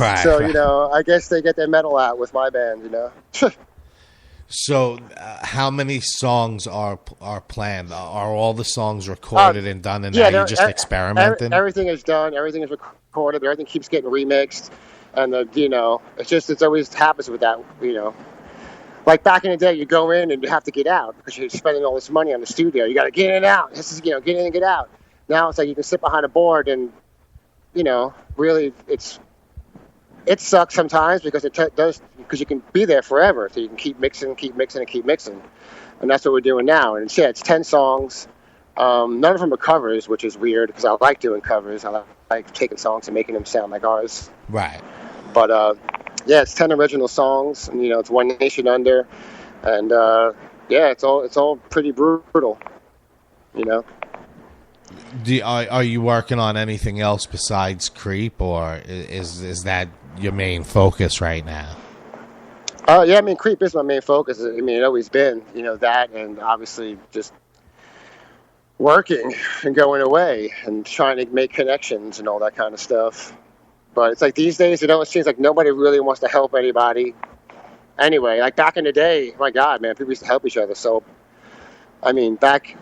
Right. So, right. I guess they get their medal out with my band, So, how many songs are planned? Are all the songs recorded and done, and now you're just experimenting? Everything is done. Everything is recorded. Everything keeps getting remixed. And, it's always happens with that, Like back in the day, you go in and you have to get out because you're spending all this money on the studio. You got to get in and out. This is, get in and get out. Now it's like you can sit behind a board and, really it sucks sometimes because because you can be there forever. So you can keep mixing, and keep mixing. And that's what we're doing now. And it's 10 songs. None of them are covers, which is weird because I like doing covers. I like taking songs and making them sound like ours. Right. But, it's 10 original songs, and it's One Nation Under, and it's all pretty brutal, Are you working on anything else besides KREEP, or is that your main focus right now? KREEP is my main focus. It always been, that, and obviously just working and going away and trying to make connections and all that kind of stuff. But it's like these days, it seems like nobody really wants to help anybody. Anyway, like back in the day, my God, man, people used to help each other. So, back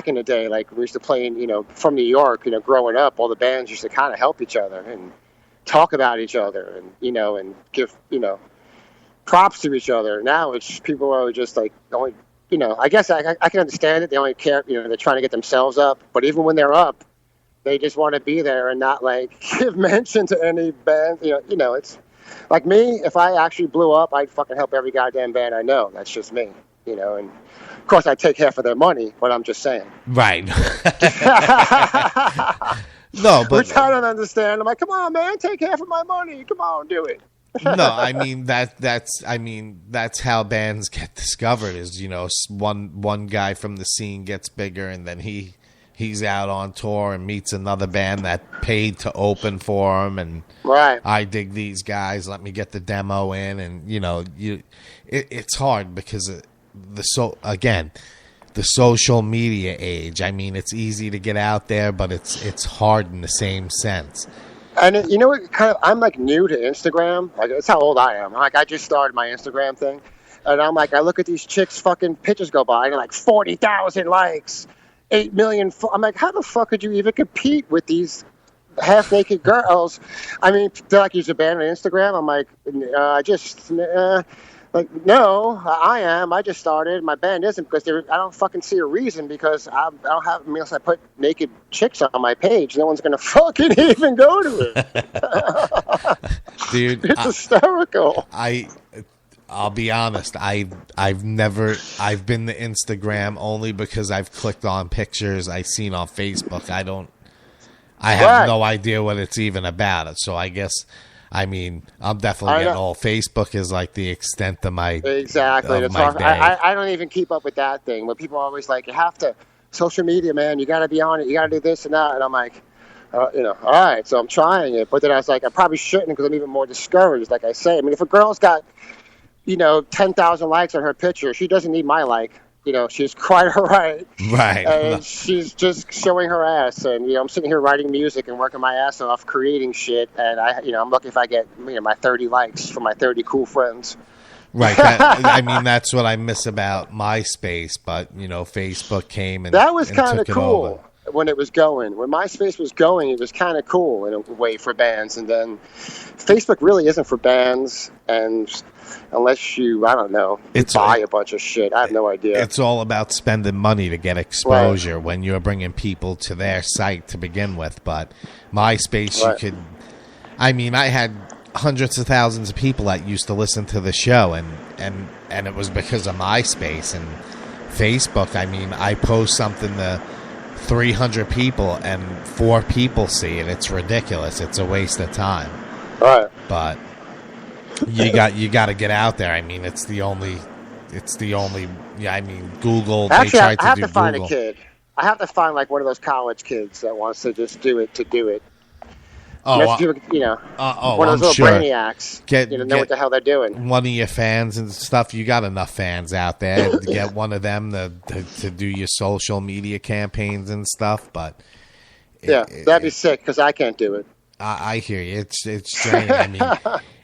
in the day, like we used to play in, from New York, growing up, all the bands used to kind of help each other and talk about each other and, and give, props to each other. Now it's people are just like only, I guess I can understand it. They only care, they're trying to get themselves up. But even when they're up, they just want to be there and not like give mention to any band. It's like me. If I actually blew up, I'd fucking help every goddamn band I know. That's just me, and of course I take half of their money, but I'm just saying. Right. No, but which I don't understand. I'm like, come on, man, take half of my money. Come on, do it. That's how bands get discovered. Is one guy from the scene gets bigger, and then he's out on tour and meets another band that paid to open for him, and right. I dig these guys. Let me get the demo in, and it's hard because the social media age. It's easy to get out there, but it's hard in the same sense. And I'm like new to Instagram. Like that's how old I am. Like I just started my Instagram thing, and I'm like, I look at these chicks' fucking pictures go by, and like 40,000 likes. 8 million. I'm like, how the fuck could you even compete with these half-naked girls? They're like, you're a band on Instagram. I'm like, no, I am. I just started. My band isn't because I don't fucking see a reason because I don't have. Unless I put naked chicks on my page, no one's gonna fucking even go to it. Dude, it's hysterical. I'll be honest. I've been to Instagram only because I've clicked on pictures I've seen on Facebook. I have no idea what it's even about. So I guess, I'm definitely getting old. Facebook is like the extent of my exactly. Of my day. I don't even keep up with that thing. But people are always like, you have to social media, man. You got to be on it. You got to do this and that. And I'm like, all right. So I'm trying it. But then I was like, I probably shouldn't because I'm even more discouraged. Like I say, if a girl's got 10,000 likes on her picture, she doesn't need my like. She's quite all right. Right. And she's just showing her ass. And, I'm sitting here writing music and working my ass off, creating shit. And I'm lucky if I get, my 30 likes from my 30 cool friends. Right. That's what I miss about MySpace. But, Facebook came and that was kind of cool over. When it was going. When MySpace was going, it was kind of cool in a way for bands. And then Facebook really isn't for bands. And unless you, I don't know, buy a bunch of shit. I have no idea. It's all about spending money to get exposure when you're bringing people to their site to begin with. But MySpace, you could... I had hundreds of thousands of people that used to listen to the show, and it was because of MySpace. And Facebook, I post something to 300 people, and 4 people see it. It's ridiculous. It's a waste of time. Right. But... You got to get out there. It's the only. Yeah, Google. Actually, I have to find Google. a kid. I have to find like one of those college kids that wants to just do it to do it. One of those little brainiacs. Know what the hell they're doing. One of your fans and stuff. You got enough fans out there to get one of them to do your social media campaigns and stuff. But that'd be sick because I can't do it. I hear you. It's draining.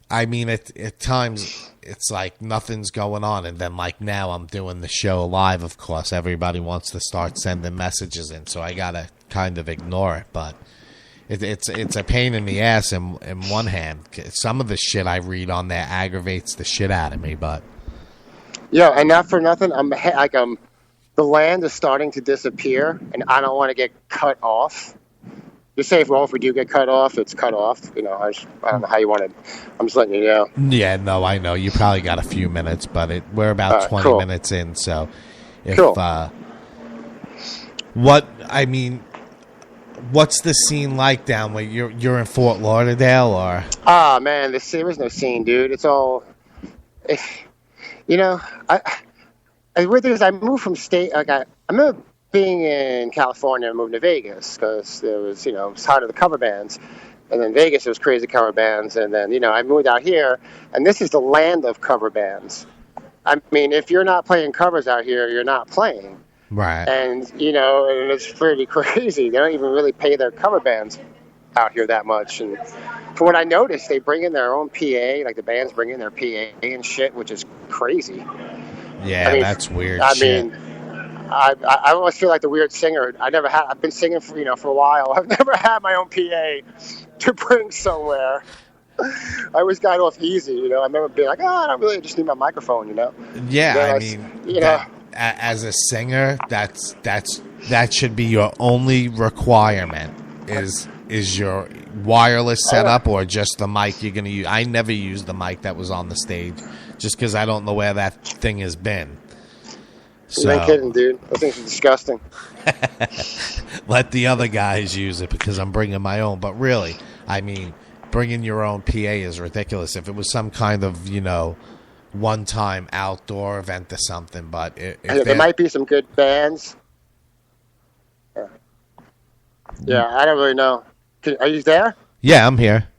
At times it's like nothing's going on, and then like now I'm doing the show live. Of course, everybody wants to start sending messages in, so I gotta kind of ignore it. But it's a pain in the ass. In one hand, some of the shit I read on there aggravates the shit out of me. But yeah, and not for nothing, the land is starting to disappear, and I don't want to get cut off. Just say, if we do get cut off, it's cut off. I don't know how you want it. I'm just letting you know. Yeah, no, I know. You probably got a few minutes, but we're about 20 minutes in. So, what's the scene like down where you're in Fort Lauderdale, or? Ah, man, there is no scene, dude. It's all, the weird thing is I moved from state. Like I remember being in California and moving to Vegas because there was, it was hard of the cover bands. And then Vegas, there was crazy cover bands. And then, I moved out here, and this is the land of cover bands. I mean, if you're not playing covers out here, you're not playing. Right. And, and it's pretty crazy. They don't even really pay their cover bands out here that much. And from what I noticed, they bring in their own PA, like the bands bring in their PA and shit, which is crazy. Yeah, that's weird shit. I always feel like the weird singer. I've been singing for a while. I've never had my own PA to bring somewhere. I always got off easy, I remember being like, I don't really just need my microphone, Yeah, as a singer, that should be your only requirement is your wireless setup or just the mic you're going to use. I never used the mic that was on the stage just because I don't know where that thing has been. You ain't kidding, dude. Those things are disgusting. Let the other guys use it because I'm bringing my own. But really, bringing your own PA is ridiculous. If it was some kind of, one-time outdoor event or something. But there might be some good bands. Yeah, I don't really know. Are you there? Yeah, I'm here.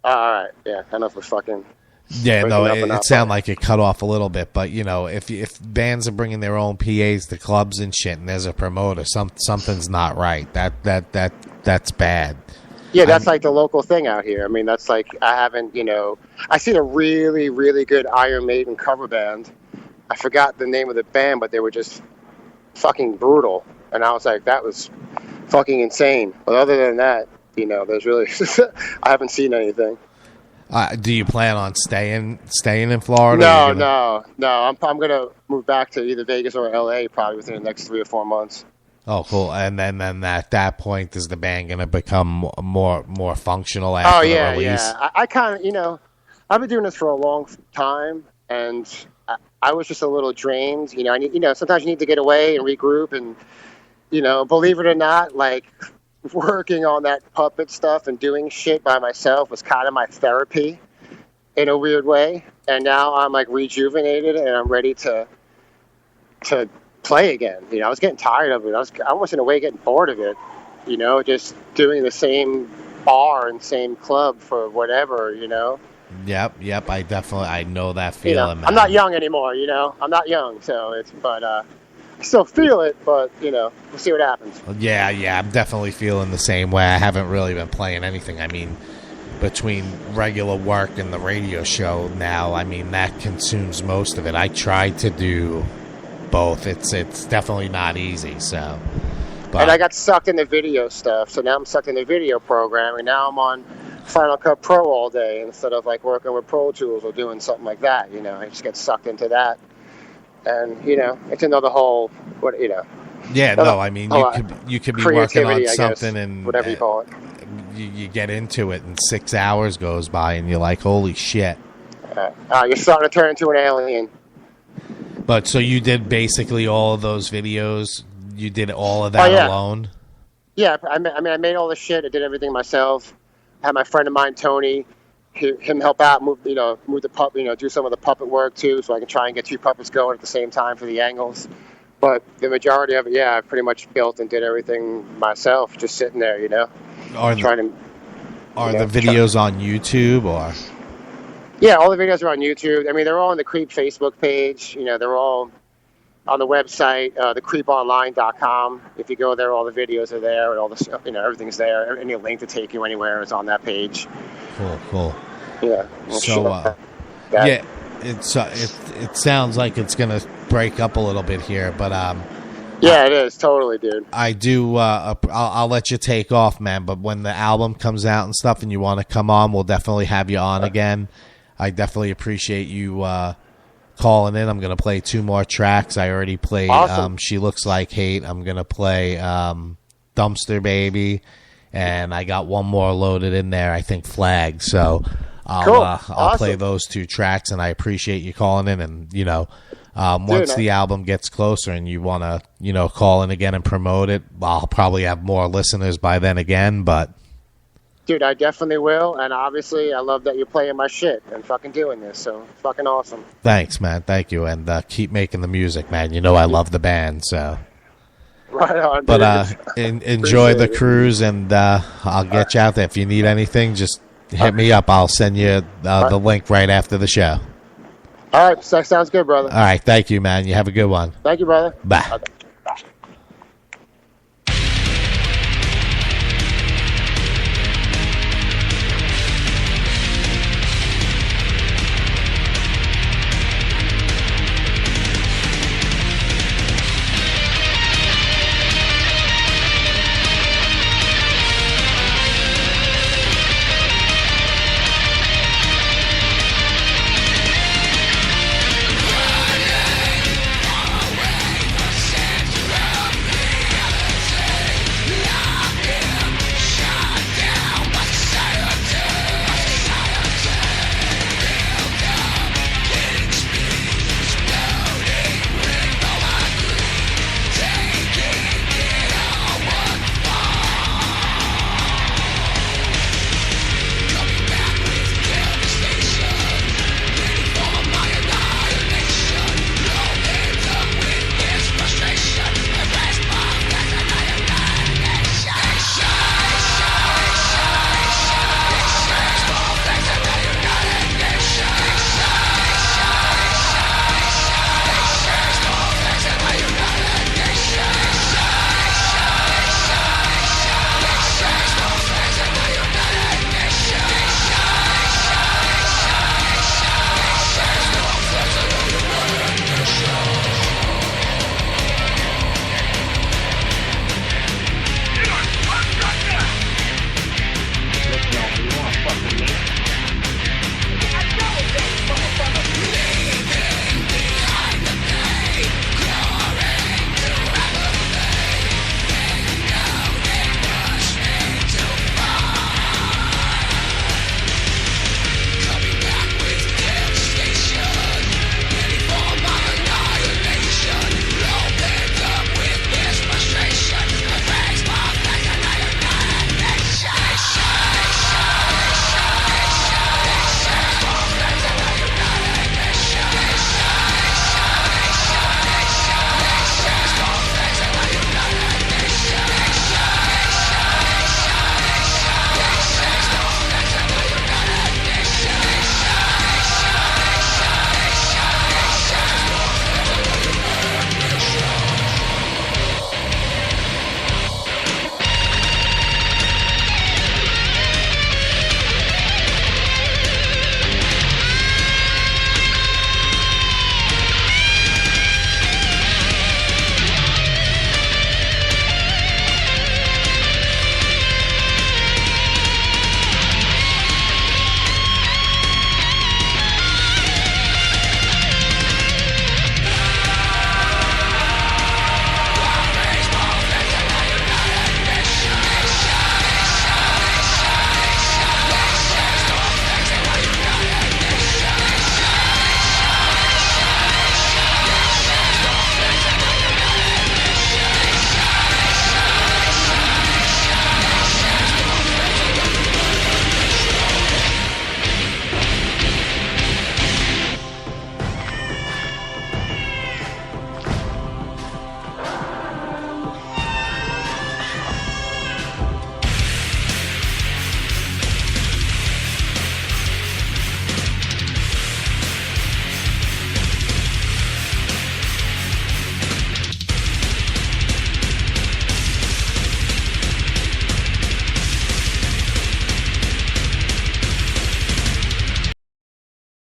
All right. Yeah, I don't know if we're fucking... Yeah, no, it sounded like it cut off a little bit, but if bands are bringing their own PAs to clubs and shit, and there's a promoter, something's not right. That's bad. Yeah, that's like the local thing out here. That's like I haven't, I seen a really, really good Iron Maiden cover band. I forgot the name of the band, but they were just fucking brutal, and I was like, that was fucking insane. But other than that, there's really I haven't seen anything. Do you plan on staying in Florida? No. I'm gonna move back to either Vegas or LA probably within the next 3 or 4 months. Oh, cool. And then at that point, is the band gonna become more functional after the release? Yeah. I kind of, I've been doing this for a long time, and I was just a little drained. Sometimes you need to get away and regroup, and believe it or not, like, working on that puppet stuff and doing shit by myself was kind of my therapy in a weird way. And now I'm like rejuvenated and I'm ready to play again. I was getting tired of it. I was almost in a way getting bored of it, just doing the same bar and same club for whatever, Yep. I know that feeling, man. I'm not young anymore, I'm not young. So I still feel it, but, we'll see what happens. Yeah, I'm definitely feeling the same way. I haven't really been playing anything. Between regular work and the radio show now, that consumes most of it. I try to do both. It's definitely not easy, so. But. And I got sucked into video stuff, so now I'm sucked into video programming. Now I'm on Final Cut Pro all day instead of, like, working with Pro Tools or doing something like that, I just get sucked into that. And, it's another whole, Yeah, no, you could be working on something and whatever you call it. You get into it and 6 hours goes by and you're like, holy shit. You're starting to turn into an alien. But so you did basically all of those videos? You did all of that alone? Yeah, I made all the shit. I did everything myself. I had my friend of mine, Tony, him help out, move the puppet, do some of the puppet work too, so I can try and get 2 puppets going at the same time for the angles. But the majority of it, I pretty much built and did everything myself, just sitting there, Are the videos on YouTube or? Yeah, all the videos are on YouTube. They're all on the KREEP Facebook page. They're all on the website, thecreeponline.com. If you go there, all the videos are there, and all the everything's there. Any link to take you anywhere is on that page. Cool. Yeah. So, yeah, it sounds like it's gonna break up a little bit here, but yeah, it is totally, dude. I do. I'll let you take off, man. But when the album comes out and stuff, and you want to come on, we'll definitely have you on again. I definitely appreciate you calling in. I'm gonna play 2 more tracks. I already played awesome. She Looks Like Hate. I'm gonna play Dumpster Baby, and I got 1 more loaded in there. I think Flag. So I'll play those 2 tracks, and I appreciate you calling in. And once the album gets closer and you want to call in again and promote it, I'll probably have more listeners by then again. But dude, I definitely will, and obviously I love that you're playing my shit and fucking doing this, so fucking awesome. Thanks, man. Thank you, and keep making the music, man. I love the band, so. Right on, dude. But enjoy the cruise, and I'll get you out there. If you need anything, just hit me up. I'll send you the link right after the show. All right, sounds good, brother. All right, thank you, man. You have a good one. Thank you, brother. Bye. Okay.